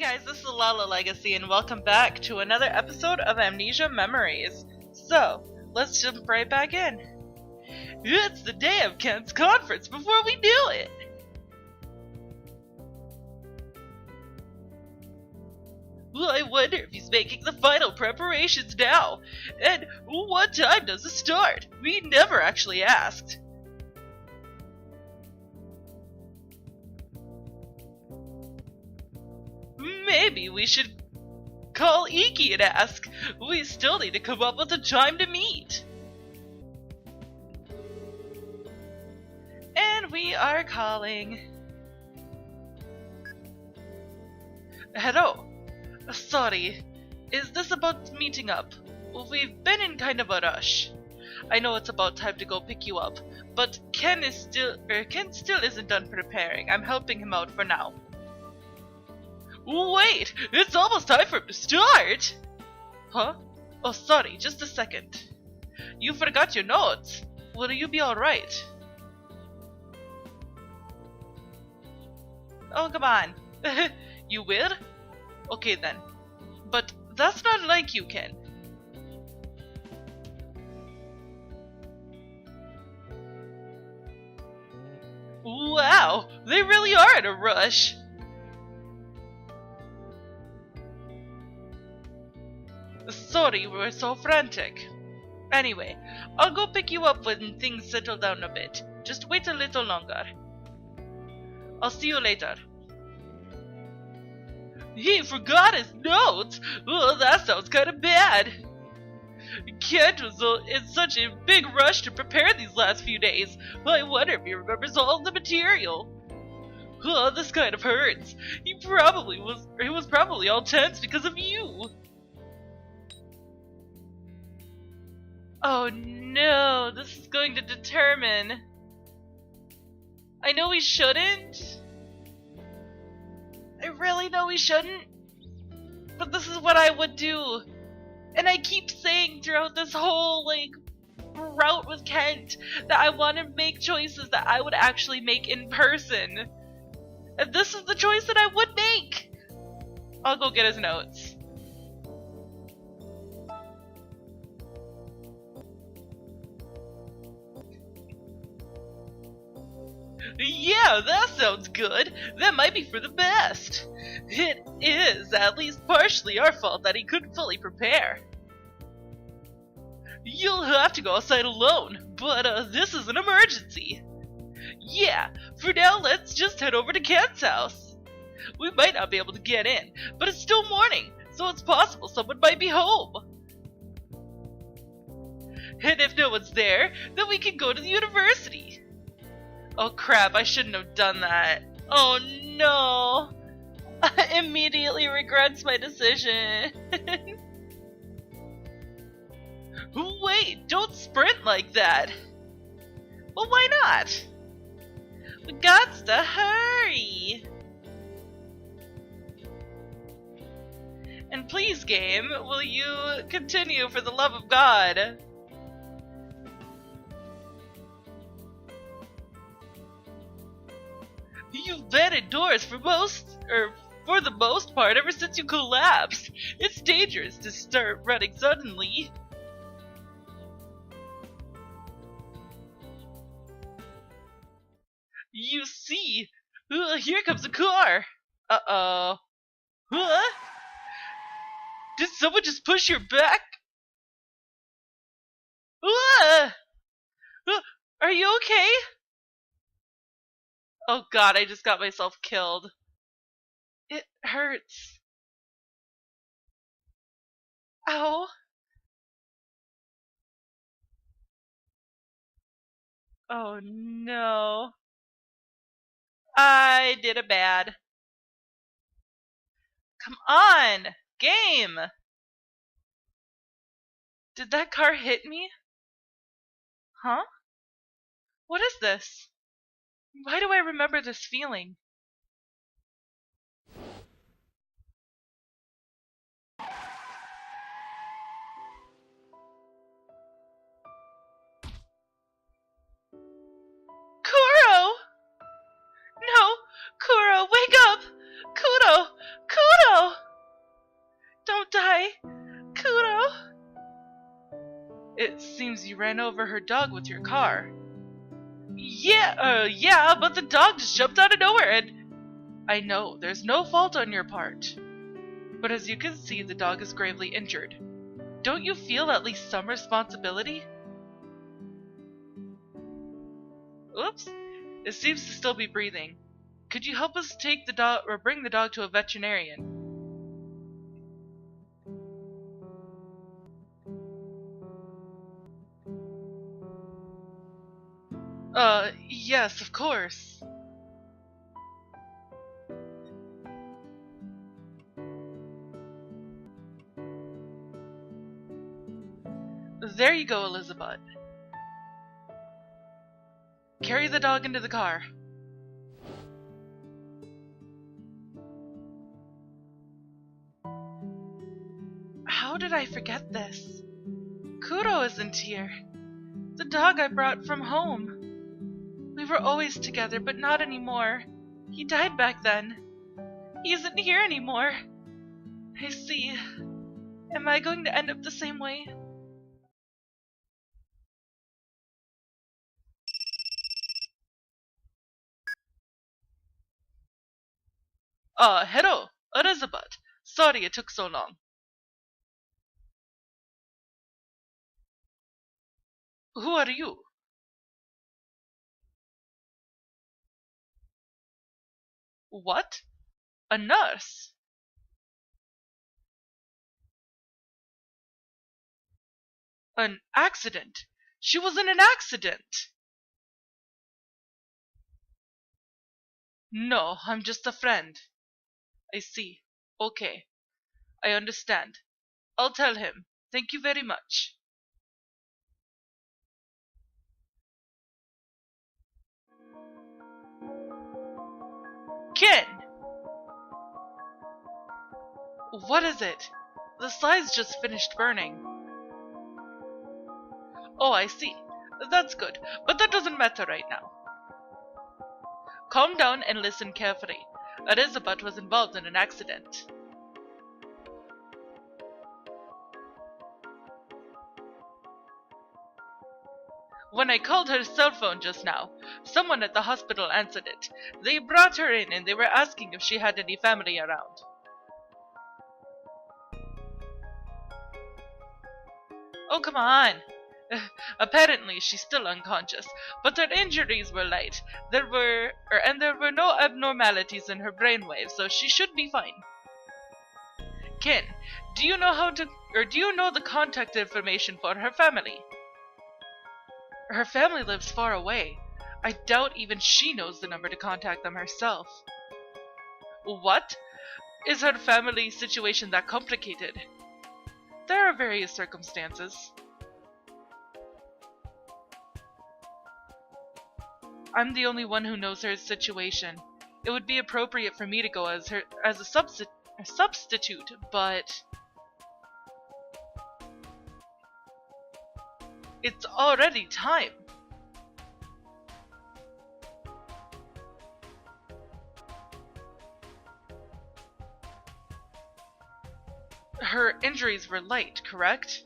guys, this is Lala Legacy, and welcome back to another episode of Amnesia Memories. So, let's jump right back in. It's the day of Kent's conference before we do it! I wonder if he's making the final preparations now. And what time does it start? We never actually asked. Maybe we should call Iki and ask. We still need to come up with a time to meet. And we are calling. Hello. Sorry. Is this about meeting up? We've been in kind of a rush. I know it's about time to go pick you up, but Ken still isn't done preparing. I'm helping him out for now. Wait! It's almost time for him to start! Huh? Oh, sorry, just a second. You forgot your notes. Will you be alright? Oh, come on. You will? Okay then. But that's not like you, Ken. Wow! They really are in a rush! Sorry, we're so frantic. Anyway, I'll go pick you up when things settle down a bit. Just wait a little longer. I'll see you later. He forgot his notes? Oh, that sounds kinda bad. Kent was in such a big rush to prepare these last few days. I wonder if he remembers all of the material. Oh, this kind of hurts. He was probably all tense because of you. Oh no, this is going to determine. I know we shouldn't. I really know we shouldn't. But this is what I would do. And I keep saying throughout this whole, route with Kent that I want to make choices that I would actually make in person. And this is the choice that I would make. I'll go get his notes. Yeah, that sounds good. That might be for the best. It is at least partially our fault that he couldn't fully prepare. You'll have to go outside alone, but this is an emergency. Yeah, for now let's just head over to Kent's house. We might not be able to get in, but it's still morning, so it's possible someone might be home. And if no one's there, then we can go to the university. Oh crap, I shouldn't have done that. Oh no! I immediately regrets my decision. Wait, don't sprint like that. Well, why not? We gots to hurry. And please, game, will you continue for the love of God? You've been indoors for the most part ever since you collapsed. It's dangerous to start running suddenly. You see, here comes a car. Uh-oh. Huh? Did someone just push your back? Are you okay? Oh god, I just got myself killed. It hurts. Ow. Oh no. I did it bad. Come on! Game! Did that car hit me? Huh? What is this? Why do I remember this feeling? Kuro! No! Kuro, wake up! Kudo! Kudo! It seems you ran over her dog with your car. Yeah, but the dog just jumped out of nowhere and... I know, there's no fault on your part. But as you can see, the dog is gravely injured. Don't you feel at least some responsibility? Oops. It seems to still be breathing. Could you help us take the dog or bring the dog to a veterinarian? Yes, of course. There you go, Elizabeth. Carry the dog into the car. How did I forget this? Kuro isn't here. The dog I brought from home. We were always together, but not anymore. He died back then. He isn't here anymore. I see. Am I going to end up the same way? Hello, Elizabeth. Sorry it took so long. Who are you? What? A nurse? An accident? She was in an accident! No, I'm just a friend. I see. Okay. I understand. I'll tell him. Thank you very much. Ken! What is it? The slide's just finished burning. Oh, I see. That's good, but that doesn't matter right now. Calm down and listen carefully. Elizabeth was involved in an accident. When I called her cell phone just now, someone at the hospital answered it. They brought her in and they were asking if she had any family around. Oh, come on. Apparently, she's still unconscious, but her injuries were light. There were no abnormalities in her brainwaves, so she should be fine. Ken, do you know the contact information for her family? Her family lives far away. I doubt even she knows the number to contact them herself. What? Is her family situation that complicated? There are various circumstances. I'm the only one who knows her situation. It would be appropriate for me to go as a substitute, but it's already time. Her injuries were light, correct?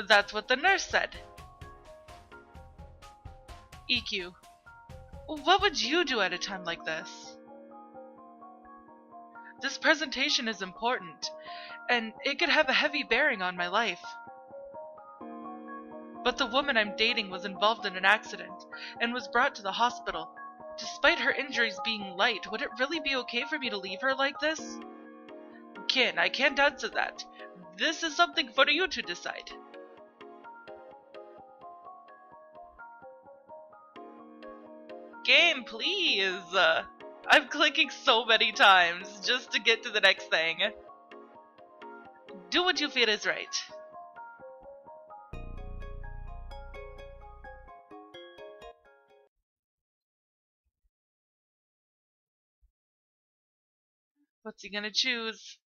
That's what the nurse said. EQ. What would you do at a time like this? This presentation is important, and it could have a heavy bearing on my life. But the woman I'm dating was involved in an accident, and was brought to the hospital. Despite her injuries being light, would it really be okay for me to leave her like this? Kin, I can't answer that. This is something for you to decide. Game, please! I'm clicking so many times just to get to the next thing. Do what you feel is right. What's he gonna choose?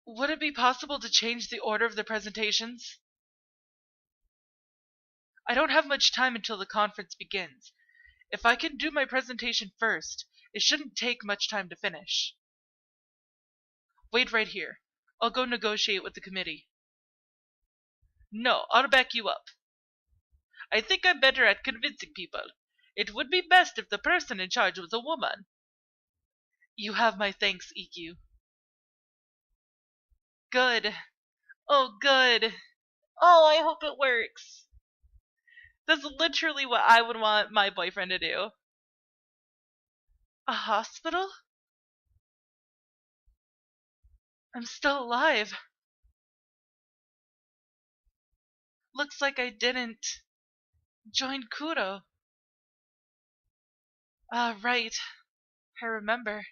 Would it be possible to change the order of the presentations? I don't have much time until the conference begins. If I can do my presentation first, it shouldn't take much time to finish. Wait right here. I'll go negotiate with the committee. No, I'll back you up. I think I'm better at convincing people. It would be best if the person in charge was a woman. You have my thanks, EQ. Good. Oh, good. Oh, I hope it works. That's literally what I would want my boyfriend to do. A hospital? I'm still alive. Looks like I didn't join Kuro. Ah, right. I remember.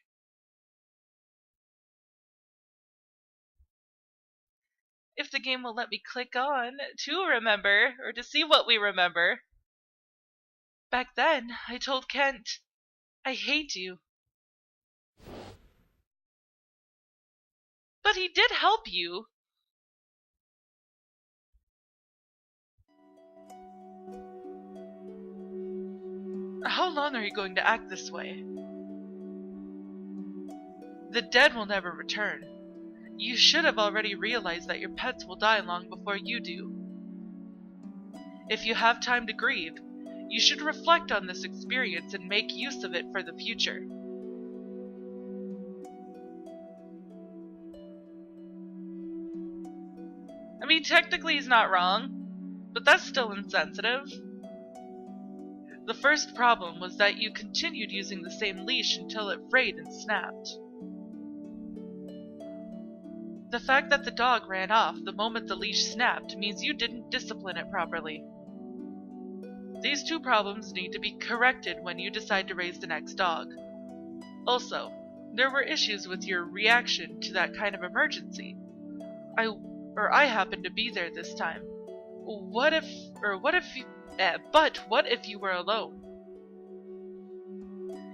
If the game will let me click on to remember, or to see what we remember. Back then, I told Kent, I hate you. But he did help you. How long are you going to act this way? The dead will never return. You should have already realized that your pets will die long before you do. If you have time to grieve, you should reflect on this experience and make use of it for the future. I mean, technically he's not wrong, but that's still insensitive. The first problem was that you continued using the same leash until it frayed and snapped. The fact that the dog ran off the moment the leash snapped means you didn't discipline it properly. These two problems need to be corrected when you decide to raise the next dog. Also, there were issues with your reaction to that kind of emergency. I happened to be there this time. What if you were alone?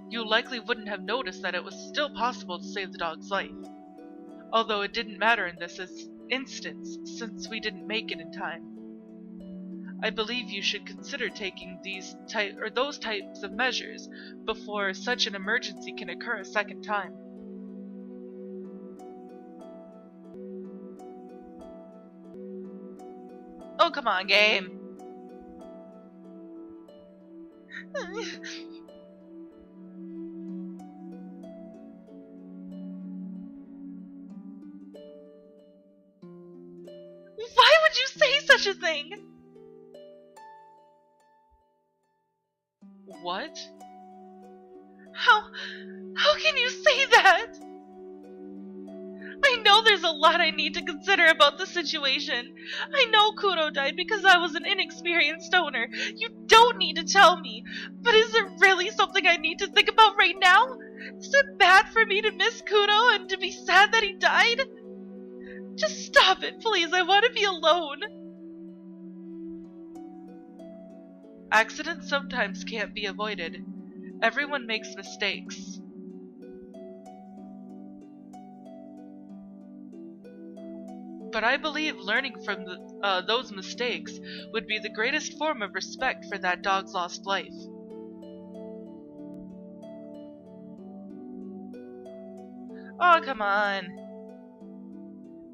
You likely wouldn't have noticed that it was still possible to save the dog's life. Although it didn't matter in this instance, since we didn't make it in time. I believe you should consider taking those types of measures before such an emergency can occur a second time. Oh, come on, game. Why would you say such a thing? What? How can you say that? I know there's a lot I need to consider about the situation. I know Kuro died because I was an inexperienced owner. You don't need to tell me. But is it really something I need to think about right now? Is it bad for me to miss Kuro and to be sad that he died? Just stop it, please. I want to be alone. Accidents sometimes can't be avoided. Everyone makes mistakes. But I believe learning from those mistakes would be the greatest form of respect for that dog's lost life. Oh, come on.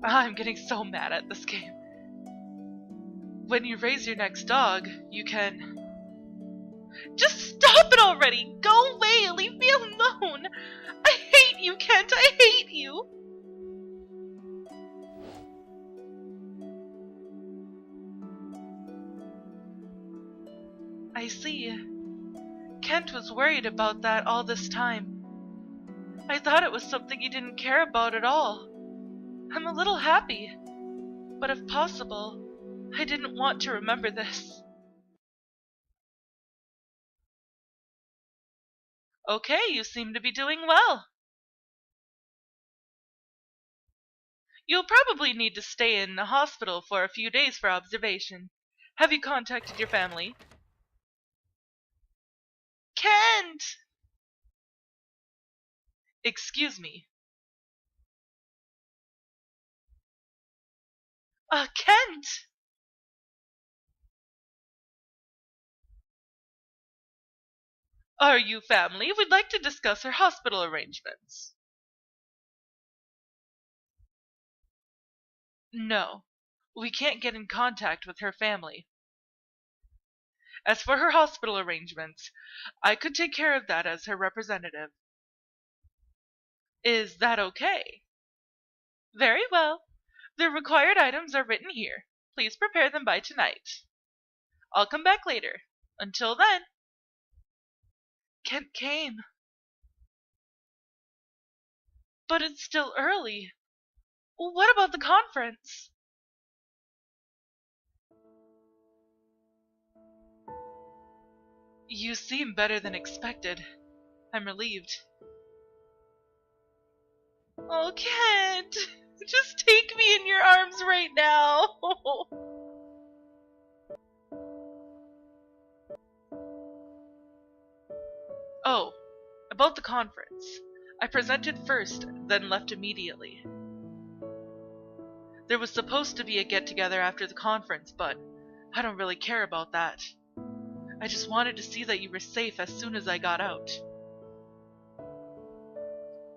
I'm getting so mad at this game. When you raise your next dog, you can... Just stop it already! Go away! Leave me alone! I hate you, Kent! I hate you! I see. Kent was worried about that all this time. I thought it was something he didn't care about at all. I'm a little happy. But if possible, I didn't want to remember this. Okay, you seem to be doing well. You'll probably need to stay in the hospital for a few days for observation. Have you contacted your family? Kent! Excuse me. Kent! Are you family? We'd like to discuss our hospital arrangements. No, we can't get in contact with her family. As for her hospital arrangements, I could take care of that as her representative. Is that okay? Very well. The required items are written here. Please prepare them by tonight. I'll come back later. Until then. Kent came. But it's still early. What about the conference? You seem better than expected. I'm relieved. Oh, Kent! Just take me in your arms right now! Oh, about the conference. I presented first, then left immediately. There was supposed to be a get-together after the conference, but I don't really care about that. I just wanted to see that you were safe as soon as I got out.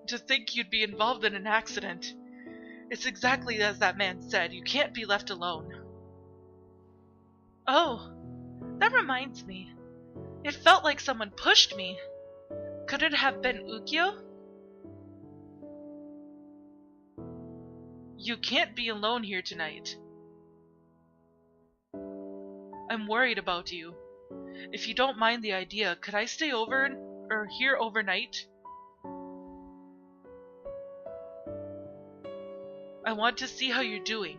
To think you'd be involved in an accident. It's exactly as that man said, you can't be left alone. Oh, that reminds me. It felt like someone pushed me. Could it have been Ukyo? You can't be alone here tonight. I'm worried about you. If you don't mind the idea, could I stay over or here overnight? I want to see how you're doing,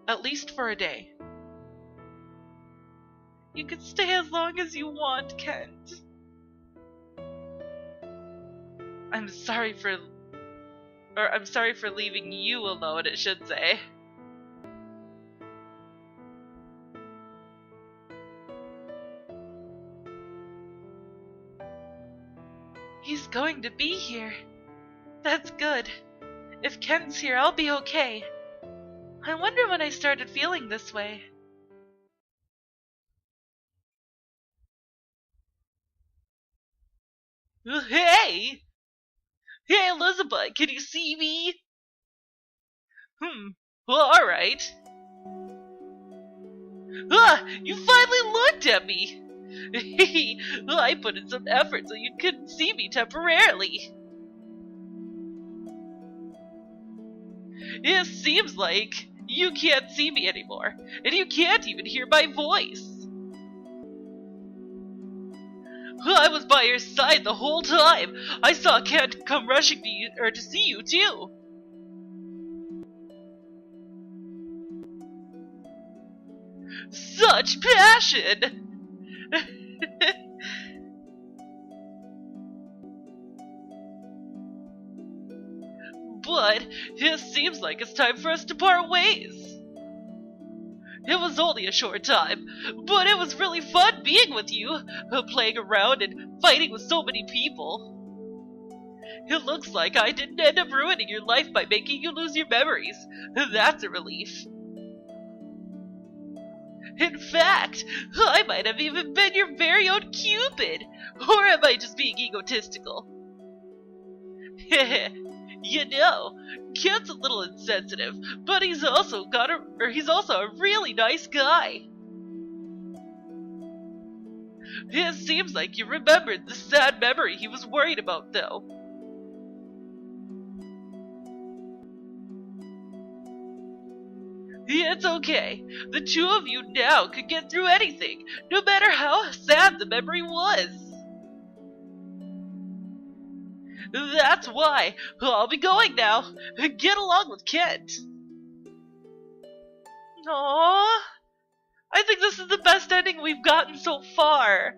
at least for a day. You can stay as long as you want, Kent. I'm sorry for leaving you alone, it should say. He's going to be here. That's good. If Kent's here, I'll be okay. I wonder when I started feeling this way. Hey! Hey, Elizabeth, can you see me? Well, alright. You finally looked at me! I put in some effort so you couldn't see me temporarily. It seems like you can't see me anymore, and you can't even hear my voice. I was by your side the whole time. I saw Kent come rushing to see you too. Such passion! But it seems like it's time for us to part ways. It was only a short time, but it was really fun being with you, playing around and fighting with so many people. It looks like I didn't end up ruining your life by making you lose your memories. That's a relief. In fact, I might have even been your very own Cupid. Or am I just being egotistical? You know, Kent's a little insensitive, but he's also a really nice guy. It seems like you remembered the sad memory he was worried about, though. It's okay. The two of you now could get through anything, no matter how sad the memory was. That's why I'll be going now. Get along with Kent. Aww. I think this is the best ending we've gotten so far.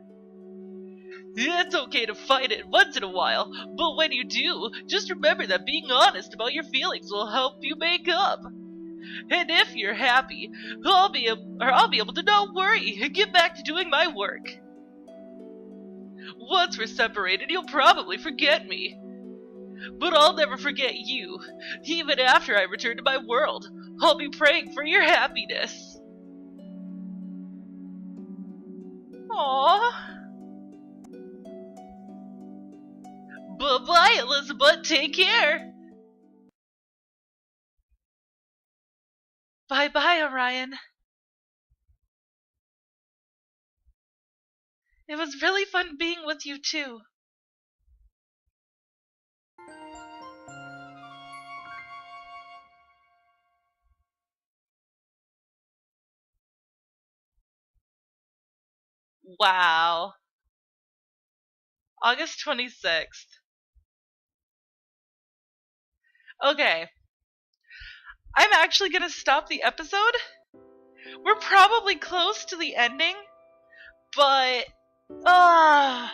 It's okay to fight it once in a while, but when you do, just remember that being honest about your feelings will help you make up. And if you're happy, I'll be able to not worry and get back to doing my work. Once we're separated, you'll probably forget me. But I'll never forget you. Even after I return to my world, I'll be praying for your happiness. Aww. Bye-bye, Elizabeth. Take care. Bye-bye, Orion. It was really fun being with you, too. Wow. August 26th. Okay. I'm actually gonna stop the episode. We're probably close to the ending, but I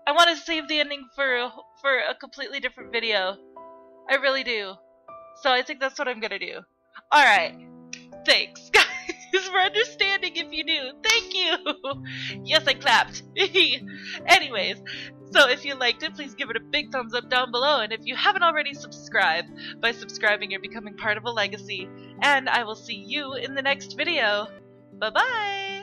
want to save the ending for a completely different video. I really do. So I think that's what I'm gonna do. Alright. Thanks, guys, for understanding if you knew. Thank you! Yes, I clapped. Anyways, so if you liked it, please give it a big thumbs up down below. And if you haven't already subscribed, by subscribing, you're becoming part of a legacy. And I will see you in the next video. Bye-bye!